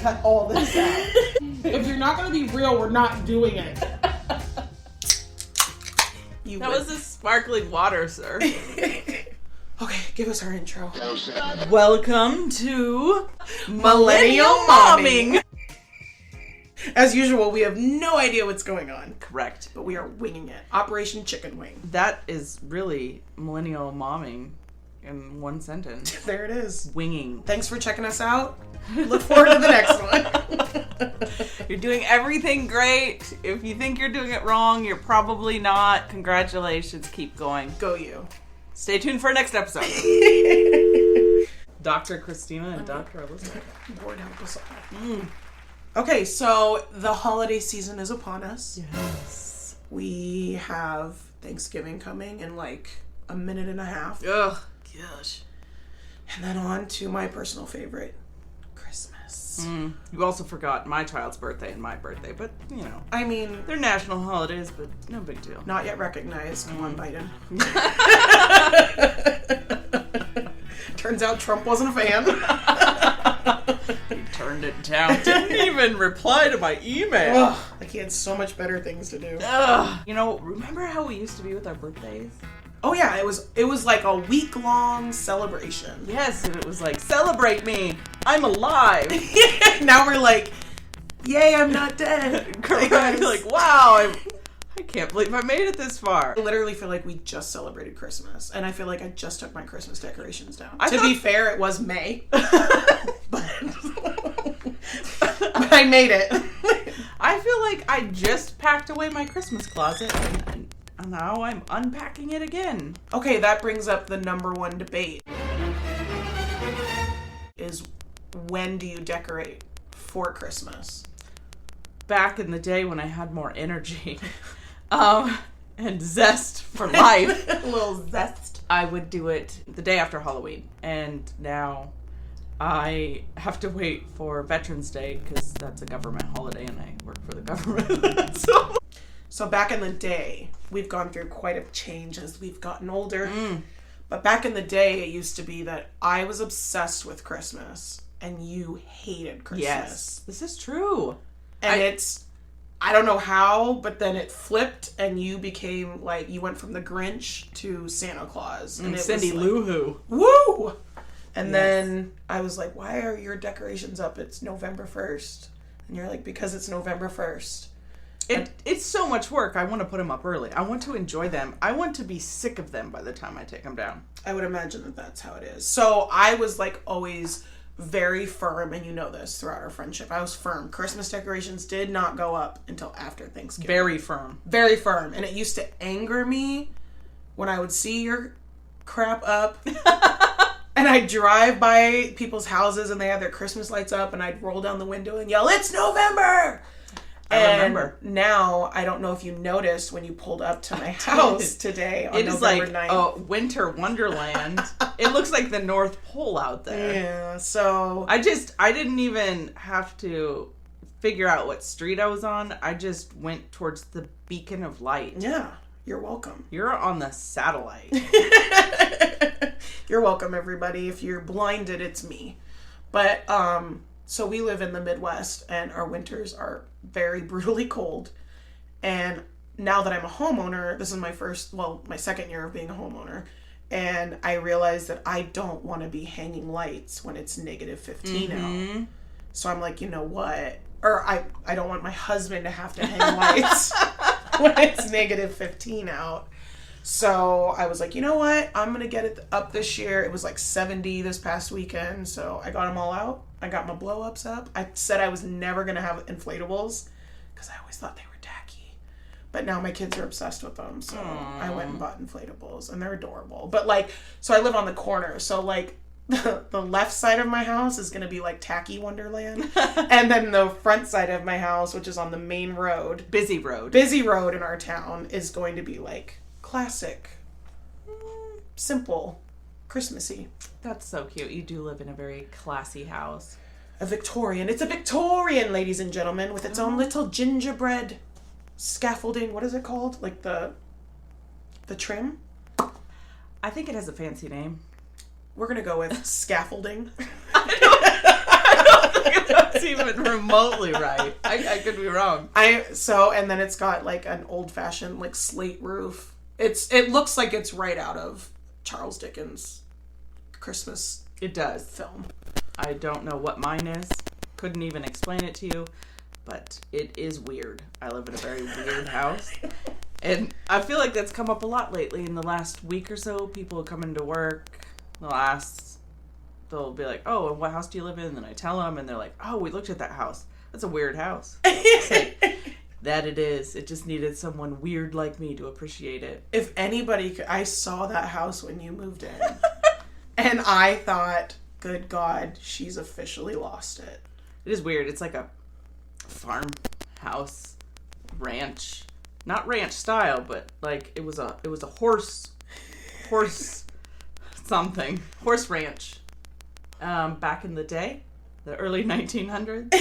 cut all this out. If you're not going to be real, we're not doing it. That was a sparkling water, sir. Okay, give us our intro. Welcome to Millennial Momming. As usual, we have no idea what's going on. Correct. But we are winging it. Operation Chicken Wing. That is really Millennial Momming in one sentence. There it is. Winging. Thanks for checking us out. Look forward to the next one. You're doing everything great. If you think you're doing it wrong, you're probably not. Congratulations. Keep going. Go you. Stay tuned for our next episode. Dr. Christina and Dr. Elizabeth. Lord help us all. Okay, so the holiday season is upon us. Yes. We have Thanksgiving coming in like a minute and a half. Ugh. Gosh. And then on to my personal favorite, Christmas. You also forgot my child's birthday and my birthday, but, you know. I mean, They're national holidays, but no big deal. not yet recognized. Come on, Biden. Turns out Trump wasn't a fan. He turned it down. Didn't even reply to my email. Ugh, like he had so much better things to do. Ugh. You know, remember how we used to be with our birthdays? Oh yeah, it was like a week-long celebration. Yes, and it was like, celebrate me. I'm alive. Now we're like, yay, I'm not dead. Correct. Like, wow, I can't believe I made it this far. I literally feel like we just celebrated Christmas, and I feel like I just took my Christmas decorations down. To thought- be fair, it was May, but I made it. I feel like I just packed away my Christmas closet, and now I'm unpacking it again. Okay, that brings up the number one debate. Is when do you decorate for Christmas? Back in the day when I had more energy and zest for life, A little zest. I would do it the day after Halloween. And now I have to wait for Veterans Day because that's a government holiday and I work for the government. So back in the day, we've gone through quite a change as we've gotten older. But back in the day, it used to be that I was obsessed with Christmas and you hated Christmas. Yes, this is true. And I don't know how, but then it flipped and you became like, you went from the Grinch to Santa Claus. And it Cindy was like, Lou Who. woo! And Yes. then I was like, why are your decorations up? It's November 1st. And you're like, because it's November 1st. It's so much work. I want to put them up early. I want to enjoy them. I want to be sick of them by the time I take them down. I would imagine that that's how it is. So I was like always very firm, and you know this throughout our friendship. I was firm. Christmas decorations did not go up until after Thanksgiving. Very firm. Very firm. And it used to anger me when I would see your crap up. And I'd drive by people's houses and they had their Christmas lights up and I'd roll down the window and yell, "It's November!" I remember. Now, I don't know if you noticed when you pulled up to my house today on November 9th. It is like a winter wonderland. It looks like the North Pole out there. Yeah, so... I didn't even have to figure out what street I was on. I just went towards the beacon of light. Yeah, you're welcome. You're on the satellite. You're welcome, everybody. If you're blinded, it's me. But, so we live in the Midwest, and our winters are very brutally cold. And now that I'm a homeowner, this is my second year of being a homeowner, and I realize that I don't want to be hanging lights when it's negative 15 out. So I'm like, you know what? Or I don't want my husband to have to hang lights when it's negative 15 out. So I was like, you know what? I'm going to get it up this year. It was like 70 this past weekend. So I got them all out. I got my blow-ups up. I said I was never going to have inflatables because I always thought they were tacky. But now my kids are obsessed with them. So I went and bought inflatables and they're adorable. But like, so I live on the corner. So like the left side of my house is going to be like tacky Wonderland. And then the front side of my house, which is on the main road. Busy road in our town is going to be like classic, simple, Christmassy. That's so cute. You do live in a very classy house. It's a Victorian, ladies and gentlemen, with its own little gingerbread scaffolding. What is it called? Like the trim? I think it has a fancy name. We're going to go with scaffolding. I don't think that's even even remotely right. I could be wrong. And then it's got like an old fashioned like slate roof. It looks like it's right out of Charles Dickens' Christmas. It does. Film. I don't know what mine is. Couldn't even explain it to you, but it is weird. I live in a very weird house. And I feel like that's come up a lot lately in the last week or so. People come into work, they'll be like, oh, and what house do you live in? And then I tell them, and they're like, oh, we looked at that house. That's a weird house. That it is. It just needed someone weird like me to appreciate it. If anybody could, I saw that house when you moved in. And I thought, good God, she's officially lost it. It is weird. It's like a farmhouse, ranch. Not ranch style, but like it was a horse something. Horse ranch. Back in the day, the early 1900s.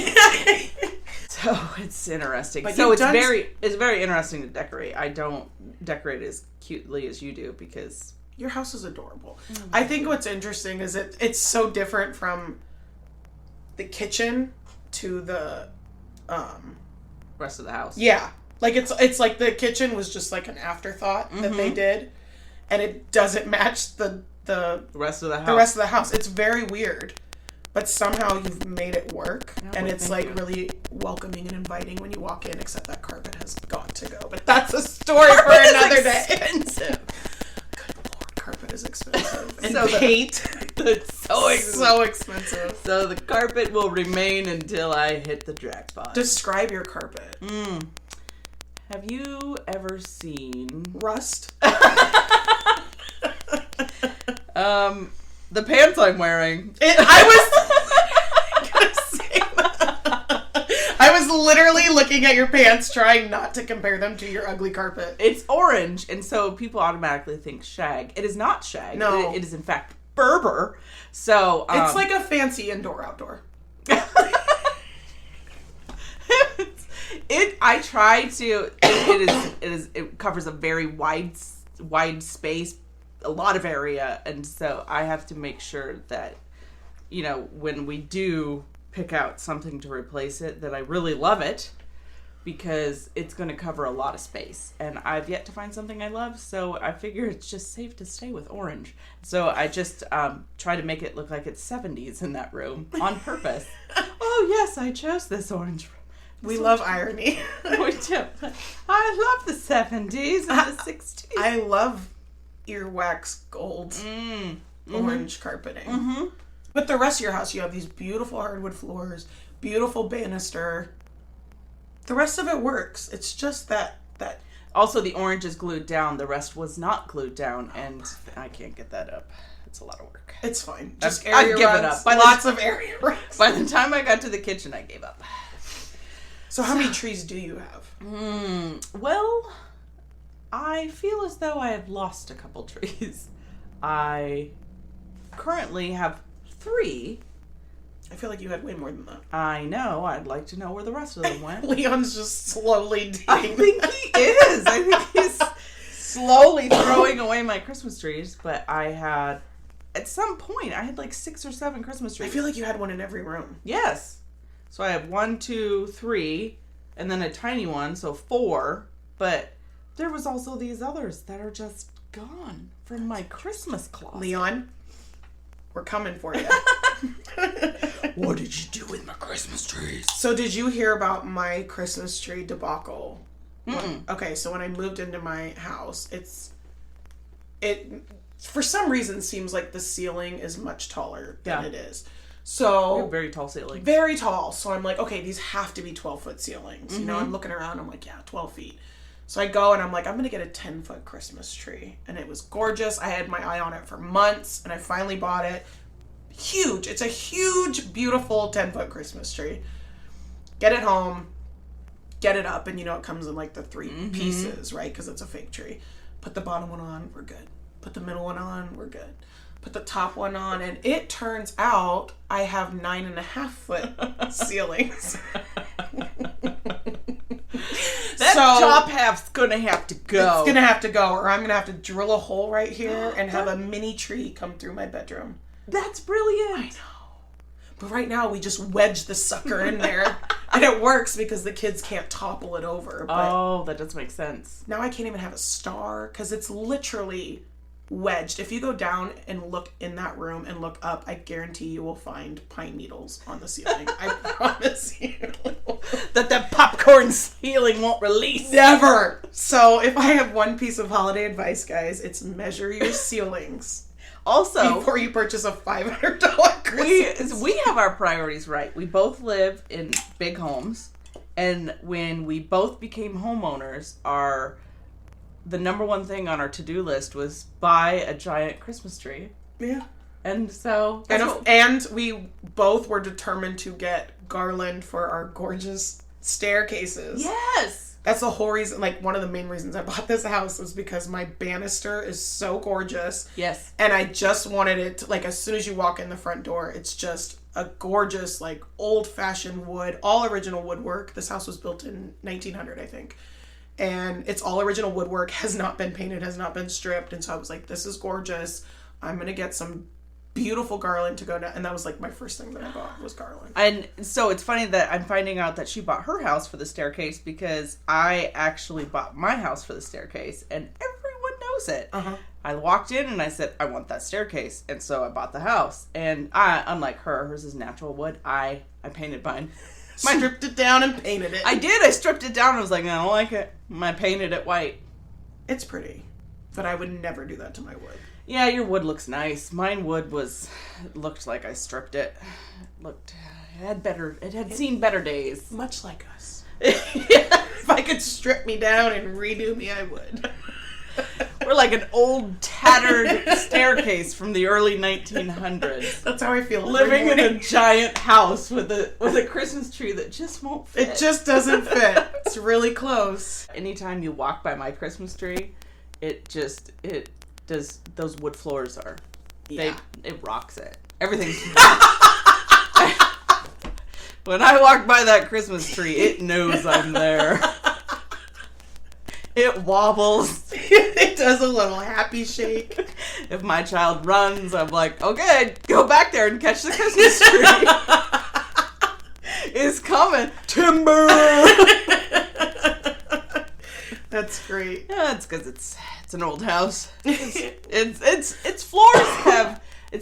So it's interesting. But so it's very interesting to decorate. I don't decorate as cutely as you do because your house is adorable. I think what's interesting is it's so different from the kitchen to the rest of the house. Yeah. Like it's like the kitchen was just like an afterthought that they did, and it doesn't match the rest of the house. The rest of the house. It's very weird, but somehow you've made it work, and it's like really welcoming and inviting when you walk in. Except that carpet has got to go, but that's a story for another day. Expensive. Good Lord, carpet is expensive, and so paint. It's so expensive. So the carpet will remain until I hit the jackpot. Describe your carpet. Have you ever seen rust? The pants I'm wearing. I was literally looking at your pants, trying not to compare them to your ugly carpet. It's orange, and so people automatically think shag. It is not shag. No, it is in fact Berber. So it's like a fancy indoor-outdoor. I try to. It covers a very wide space, a lot of area, and so I have to make sure that, when we do pick out something to replace it, that I really love it, because it's going to cover a lot of space, and I've yet to find something I love. So I figure it's just safe to stay with orange. So I just try to make it look like it's 70s in that room on purpose. Oh yes, I chose this orange. We love irony. We do. I love the 70s and the 60s. I love earwax gold orange carpeting. But the rest of your house, you have these beautiful hardwood floors, beautiful banister. The rest of it works. It's just that. Also, the orange is glued down. The rest was not glued down, and I can't get that up. It's a lot of work. It's fine. Just I've given up. Lots of area runs. By the time I got to the kitchen, I gave up. So how many trees do you have? Well, I feel as though I have lost a couple trees. I currently have 3. I feel like you had way more than that. I know. I'd like to know where the rest of them went. Leon's just slowly digging. I think he is. I think he's slowly throwing away my Christmas trees. But at some point, I had like 6 or 7 Christmas trees. I feel like you had one in every room. Yes. So I have 1, 2, 3, and then a tiny one, so 4. But there was also these others that are just gone from my Christmas closet. Leon, we're coming for you. What did you do with my Christmas trees? So did you hear about my Christmas tree debacle? Okay, so when I moved into my house, it for some reason seems like the ceiling is much taller than it is. So we have very tall ceilings. Very tall. So I'm like, okay, these have to be 12-foot ceilings. I'm looking around, I'm like, yeah, 12 feet. So I go and I'm like, I'm going to get a 10-foot Christmas tree. And it was gorgeous. I had my eye on it for months, and I finally bought it. Huge. It's a huge, beautiful 10-foot Christmas tree. Get it home, get it up, and it comes in like the 3 pieces, right? Because it's a fake tree. Put the bottom one on, we're good. Put the middle one on, we're good. Put the top one on, and it turns out I have 9.5-foot ceilings. That top half's gonna have to go. It's gonna have to go, or I'm gonna have to drill a hole right here and have a mini tree come through my bedroom. That's brilliant. I know. But right now we just wedge the sucker in there and it works because the kids can't topple it over. But oh, that does make sense. now I can't even have a star because it's literally wedged. If you go down and look in that room and look up, I guarantee you will find pine needles on the ceiling. I promise you. That popcorn ceiling won't release. Never. So if I have one piece of holiday advice, guys, it's measure your ceilings Also, before you purchase a $500 Christmas. we have our priorities right. We both live in big homes, and when we both became homeowners, the number one thing on our to-do list was buy a giant Christmas tree. Yeah. And so... And we both were determined to get garland for our gorgeous staircases. Yes! That's the whole reason, like, one of the main reasons I bought this house was because my banister is so gorgeous. Yes. And I just wanted it to, like, as soon as you walk in the front door, it's just a gorgeous, like, old-fashioned wood, all original woodwork. This house was built in 1900, I think. And it's all original woodwork, has not been painted, has not been stripped. And so I was like, this is gorgeous. I'm going to get some beautiful garland to go down. And that was like my first thing that I bought was garland. And so it's funny that I'm finding out that she bought her house for the staircase because I actually bought my house for the staircase and everyone knows it. Uh-huh. I walked in and I said, I want that staircase. And so I bought the house. And unlike hers is natural wood. I painted mine. Stripped it down and painted it. I did. I stripped it down. I was like, I don't like it. I painted it white. It's pretty. But I would never do that to my wood. Yeah, your wood looks nice. Mine wood looked like I stripped it. It had seen better days. Much like us. Yeah. If I could strip me down and redo me, I would. We're like an old, tattered staircase from the early 1900s. That's how I feel. Living in a giant house with a Christmas tree that just won't fit. It just doesn't fit. It's really close. Anytime you walk by my Christmas tree, it does. Those wood floors are. Yeah. It rocks it. Everything's. When I walk by that Christmas tree, it knows I'm there. It wobbles. It does a little happy shake. If my child runs, I'm like, okay, go back there and catch the Christmas tree. It's coming. Timber! That's great. Yeah, it's because it's an old house. Its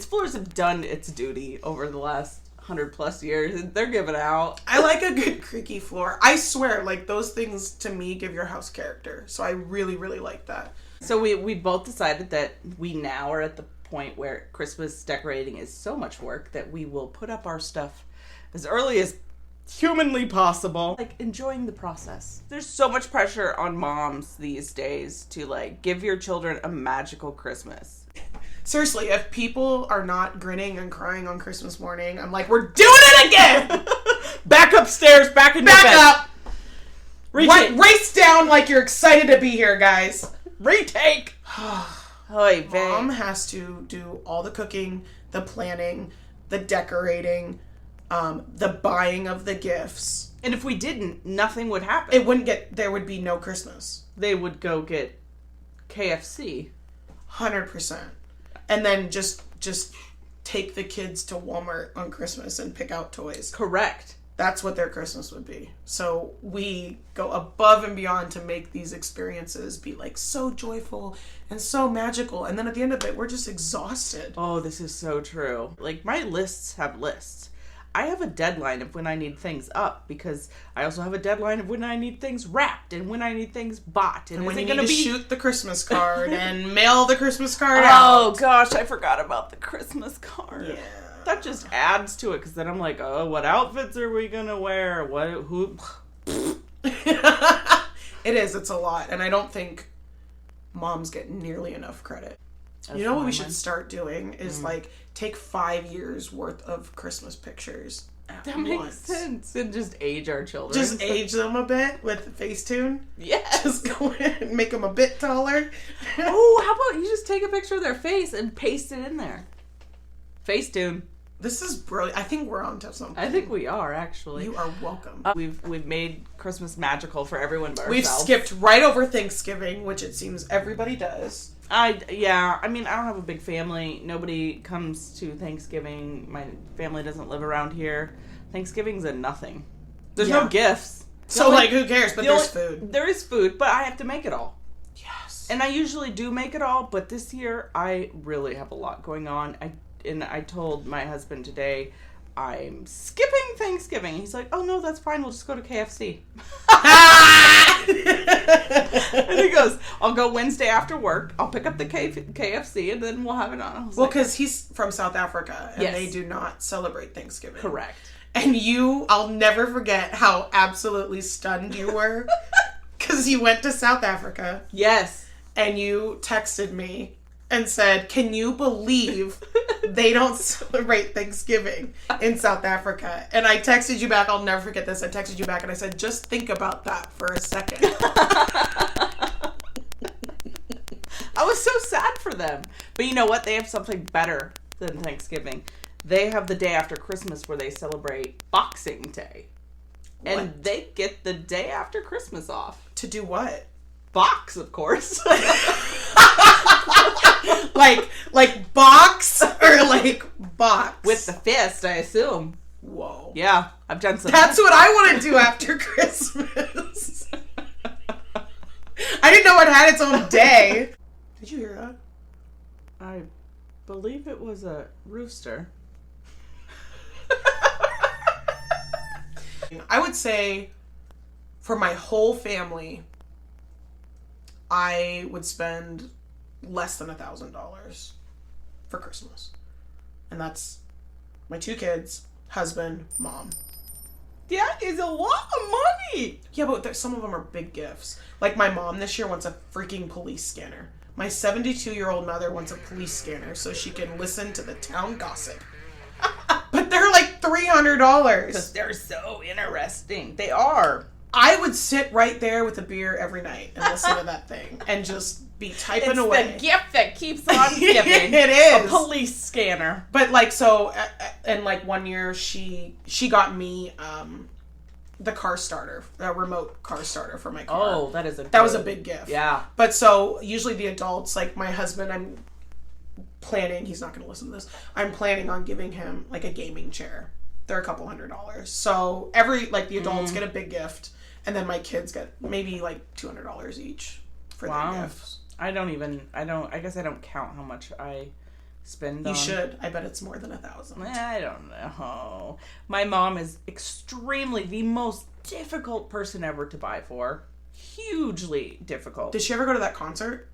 floors have done its duty over the last 100+ years. They're giving out. I like a good creaky floor. I swear, like, those things to me give your house character. So I really, really like that. So we both decided that we now are at the point where Christmas decorating is so much work that we will put up our stuff as early as humanly possible. Like, enjoying the process. There's so much pressure on moms these days to, like, give your children a magical Christmas. Seriously, if people are not grinning and crying on Christmas morning, I'm like, we're doing it again! Back upstairs, back in your bed. Back up! Race down like you're excited to be here, guys. Retake! Oy vey. Mom has to do all the cooking, the planning, the decorating, the buying of the gifts. And if we didn't, nothing would happen. There would be no Christmas. They would go get KFC. 100%. And then just take the kids to Walmart on Christmas and pick out toys. Correct. That's what their Christmas would be. So we go above and beyond to make these experiences be like so joyful and so magical. And then at the end of it, we're just exhausted. Oh, this is so true. Like, my lists have lists. I have a deadline of when I need things up because I also have a deadline of when I need things wrapped and when I need things bought. And when you need to shoot the Christmas card and mail the Christmas card out. Oh, gosh, I forgot about the Christmas card. Yeah. That just adds to it because then I'm like, oh, what outfits are we going to wear? Who? It is. It's a lot. And I don't think moms get nearly enough credit. You know what we should start doing is like take 5 years worth of Christmas pictures at that once. makes sense. And just age our children. Just age them a bit with Facetune. Yes. Just go in and make them a bit taller. Oh, how about you just take a picture of their face and paste it in there? Facetune. This is brilliant. I think we're on to something. I think we are, actually. You are welcome. We've made Christmas magical for everyone but We've ourselves. skipped right over Thanksgiving, which it seems everybody does. I mean, I don't have a big family. Nobody comes to Thanksgiving. My family doesn't live around here. Thanksgiving's a nothing. There's no gifts. So, who cares? But there's food. There is food, but I have to make it all. Yes. And I usually do make it all, but this year I really have a lot going on. I told my husband today, I'm skipping Thanksgiving. He's like, oh no, that's fine. We'll just go to KFC. And he goes, I'll go Wednesday after work. I'll pick up the KFC and then we'll have it on. Well, because he's from South Africa and Yes. they do not celebrate Thanksgiving. Correct. And I'll never forget how absolutely stunned you were because you went to South Africa. Yes. And you texted me and said, can you believe they don't celebrate Thanksgiving in South Africa? And I texted you back. I'll never forget this. I texted you back and I said, just think about that for a second. I was so sad for them. But you know what? They have something better than Thanksgiving. They have the day after Christmas where they celebrate Boxing Day. And What? they get the day after Christmas off. To do what? Box, of course. like box or like box? With the fist, I assume. Whoa. Yeah, I've done some. That's what I want to do after Christmas. I didn't know it had its own day. Did you hear that? I believe it was a rooster. I would say for my whole family, I would spend less than $1,000 for Christmas. And that's my 2 kids, husband, mom. That is a lot of money. Yeah, but some of them are big gifts. Like my mom this year wants a freaking police scanner. My 72-year-old mother wants a police scanner so she can listen to the town gossip. But they're like $300. Because they're so interesting. They are. I would sit right there with a beer every night and listen to that thing and just be typing away. It's the gift that keeps on giving. It is. A police scanner. But like, so, and like one year she got me the car starter, a remote car starter for my car. Oh, that was a big gift. Yeah. But so usually the adults, like my husband, I'm planning, he's not going to listen to this, I'm planning on giving him like a gaming chair. They're a couple $100. So the adults get a big gift, and then my kids get maybe like $200 each for their gifts. I guess I don't count how much I spend on. You should. I bet it's more than 1,000. I don't know. My mom is the most difficult person ever to buy for. Hugely difficult. Did she ever go to that concert?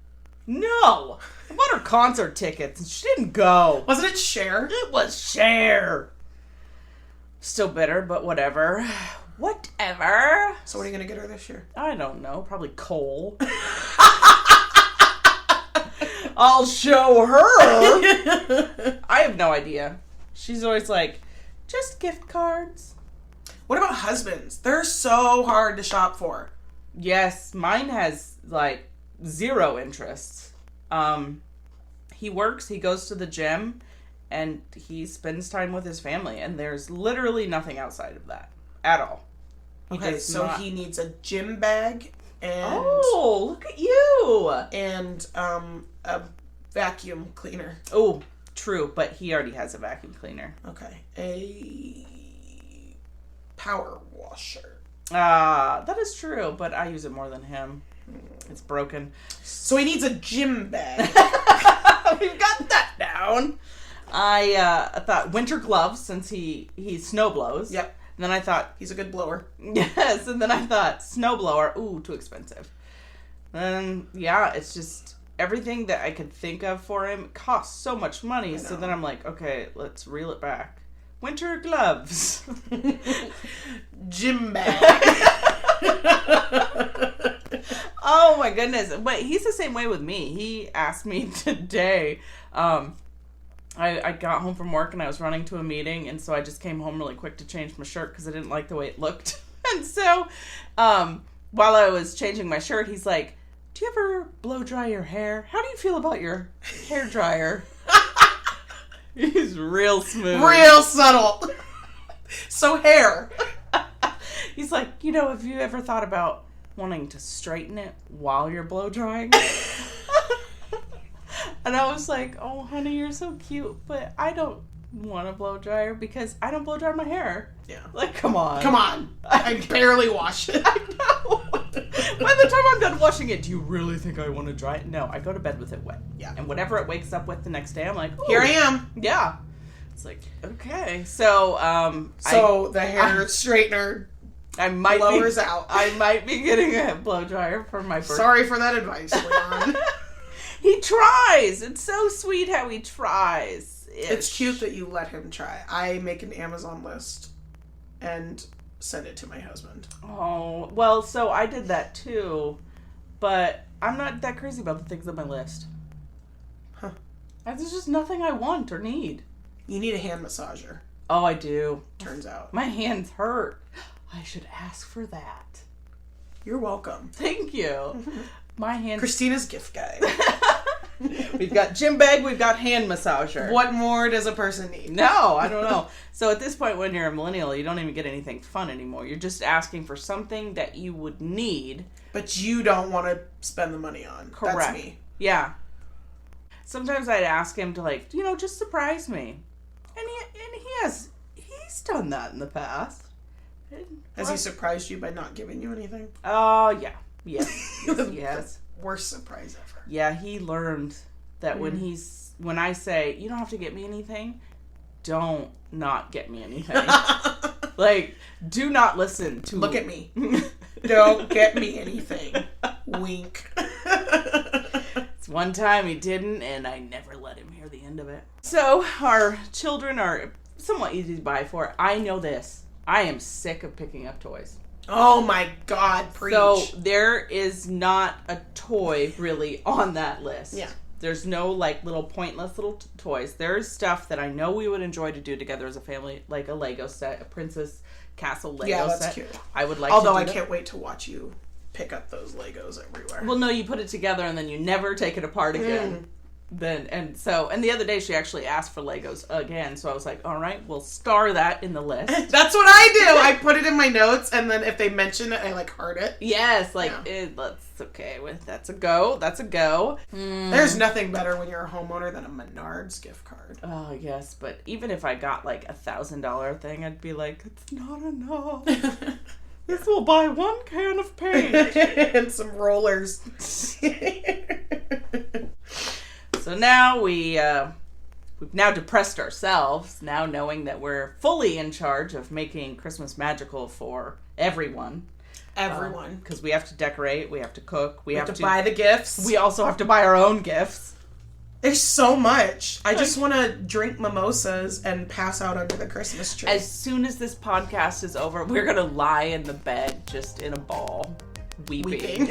No! I bought her concert tickets and she didn't go. Wasn't it Cher? It was Cher. Still bitter, but whatever. Whatever. So what are you going to get her this year? I don't know. Probably coal. I'll show her. I have no idea. She's always like, just gift cards. What about husbands? They're so hard to shop for. Yes, mine has like 0 interests. He works, he goes to the gym, and he spends time with his family, and there's literally nothing outside of that at all. He needs a gym bag and look at you! And a vacuum cleaner. Oh, true, but he already has a vacuum cleaner. Okay. A power washer. That is true, but I use it more than him. It's broken. So he needs a gym bag. We've got that down. I thought winter gloves, since he snow blows. Yep. And then I thought, he's a good blower. Yes, and then I thought snow blower. Ooh, too expensive. And yeah, it's just everything that I could think of for him costs so much money. So then I'm like, okay, let's reel it back. Winter gloves. Gym bag. Oh my goodness. But he's the same way with me. He asked me today, I got home from work and I was running to a meeting, and so I just came home really quick to change my shirt because I didn't like the way it looked. And so while I was changing my shirt, he's like, do you ever blow dry your hair? How do you feel about your hair dryer? He's real smooth. Real subtle. So hair. He's like, have you ever thought about wanting to straighten it while you're blow drying it? And I was like, oh, honey, you're so cute, but I don't want a blow dryer because I don't blow dry my hair. Yeah. Like, come on. Come on. I barely wash it. I know. By the time I'm done washing it, do you really think I want to dry it? No, I go to bed with it wet. Yeah. And whatever it wakes up with the next day, I'm like, ooh. Here I am. Yeah. It's like, okay. So, the hair straightener I might blowers out. I might be getting a blow dryer for my birthday. Sorry for that advice, Leon. He tries. It's so sweet how he tries. It's cute that you let him try. I make an Amazon list and send it to my husband. Oh, well, so I did that too, but I'm not that crazy about the things on my list. Huh. There's just nothing I want or need. You need a hand massager. Oh, I do. Turns out. My hands hurt. I should ask for that. You're welcome. Thank you. My hands... Christina's gift guide. We've got gym bag, we've got hand massager. What more does a person need? No, I don't know. So at this point, when you're a millennial, you don't even get anything fun anymore. You're just asking for something that you would need. But you don't want to spend the money on. Correct. That's me. Yeah. Sometimes I'd ask him to, just surprise me. And he's done that in the past. Has he surprised you by not giving you anything? Oh, yeah. Yes. Yes. Worst surprise ever. Yeah, he learned that when I say, you don't have to get me anything, don't not get me anything. Do not listen to... Look at me. Don't get me anything. Wink. It's one time he didn't, and I never let him hear the end of it. So, our children are somewhat easy to buy for. I know this. I am sick of picking up toys. Oh my God, preach. So there is not a toy really on that list. Yeah. There's no little pointless little toys. There's stuff that I know we would enjoy to do together as a family, like a Lego set, a Princess Castle Lego set. Yeah, that's cute. I would like Although to I do can't wait to watch you pick up those Legos everywhere. Well, no, you put it together and then you never take it apart again. And the other day she actually asked for Legos again, so I was like, all right, we'll star that in the list. That's what I do. I put it in my notes, and then if they mention it, I heart it. Yes, that's okay. That's a go. That's a go. There's nothing better when you're a homeowner than a Menards gift card. Oh yes, but even if I got $1,000 thing, I'd be like, it's not enough. This will buy 1 can of paint and some rollers. So now we've now depressed ourselves, now knowing that we're fully in charge of making Christmas magical for everyone. Everyone. Because we have to decorate, we have to cook, we have to buy the gifts. We also have to buy our own gifts. There's so much. I just want to drink mimosas and pass out under the Christmas tree. As soon as this podcast is over, we're going to lie in the bed just in a ball, weeping.